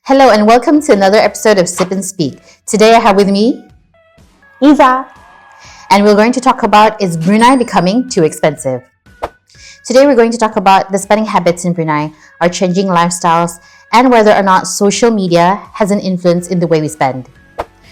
Hello and welcome to another episode of Sip and Speak. Today I have with me Izah. And we're going to talk about, is Brunei becoming too expensive? Today we're going to talk about the spending habits in Brunei, our changing lifestyles, and whether or not social media has an influence in the way we spend.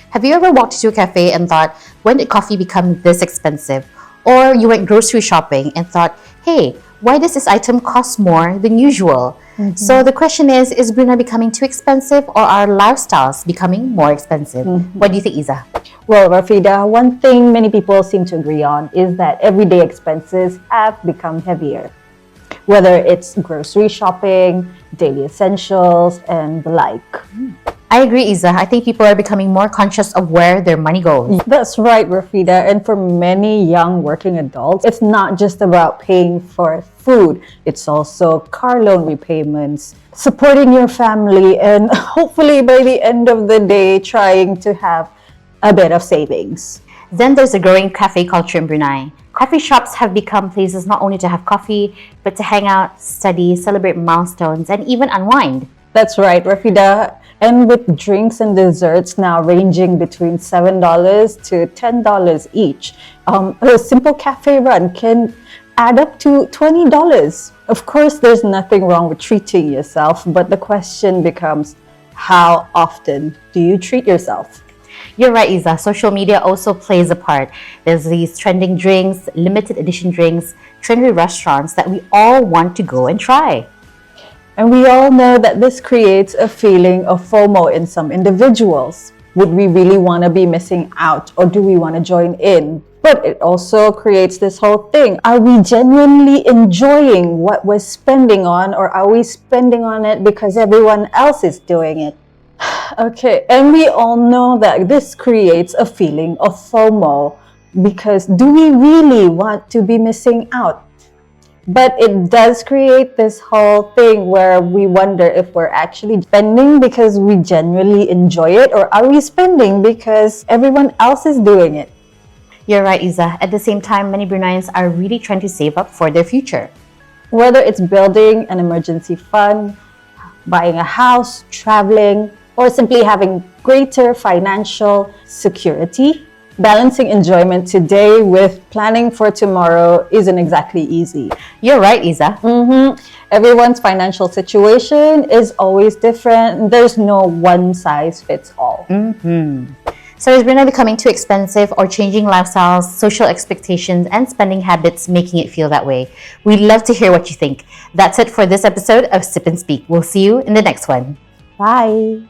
Have you ever walked into a cafe and thought, when did coffee become this expensive? Or you went grocery shopping and thought, hey, why does this item cost more than usual? So the question is Brunei becoming too expensive or are lifestyles becoming more expensive? What do you think, Izah? Well, Rafida, one thing many people seem to agree on is that everyday expenses have become heavier. Whether it's grocery shopping, daily essentials, and the like. I agree, Izah. I think people are becoming more conscious of where their money goes. That's right, Rafida. And for many young working adults, it's not just about paying for food. It's also car loan repayments, supporting your family, and hopefully by the end of the day, trying to have a bit of savings. Then there's a growing cafe culture in Brunei. Coffee shops have become places not only to have coffee, but to hang out, study, celebrate milestones, and even unwind. That's right, Rafida. And with drinks and desserts now ranging between $7 to $10 each, a simple cafe run can add up to $20. Of course, there's nothing wrong with treating yourself, but the question becomes, how often do you treat yourself? You're right, Izah. Social media also plays a part. There's these trending drinks, limited edition drinks, trendy restaurants that we all want to go and try. And we all know that this creates a feeling of FOMO in some individuals. Would we really want to be missing out, or do we want to join in? But it also creates this whole thing. Are we genuinely enjoying what we're spending on, or are we spending on it because everyone else is doing it? Okay, and we all know that this creates a feeling of FOMO because do we really want to be missing out? But it does create this whole thing where we wonder if we're actually spending because we genuinely enjoy it, or are we spending because everyone else is doing it? You're right, Izah. At the same time, many Bruneians are really trying to save up for their future. Whether it's building an emergency fund, buying a house, traveling, or simply having greater financial security, balancing enjoyment today with planning for tomorrow isn't exactly easy. You're right, Izah. Everyone's financial situation is always different. There's no one size fits all. So is Brunei becoming too expensive or changing lifestyles, social expectations, and spending habits making it feel that way? We'd love to hear what you think. That's it for this episode of Sip and Speak. We'll see you in the next one. Bye.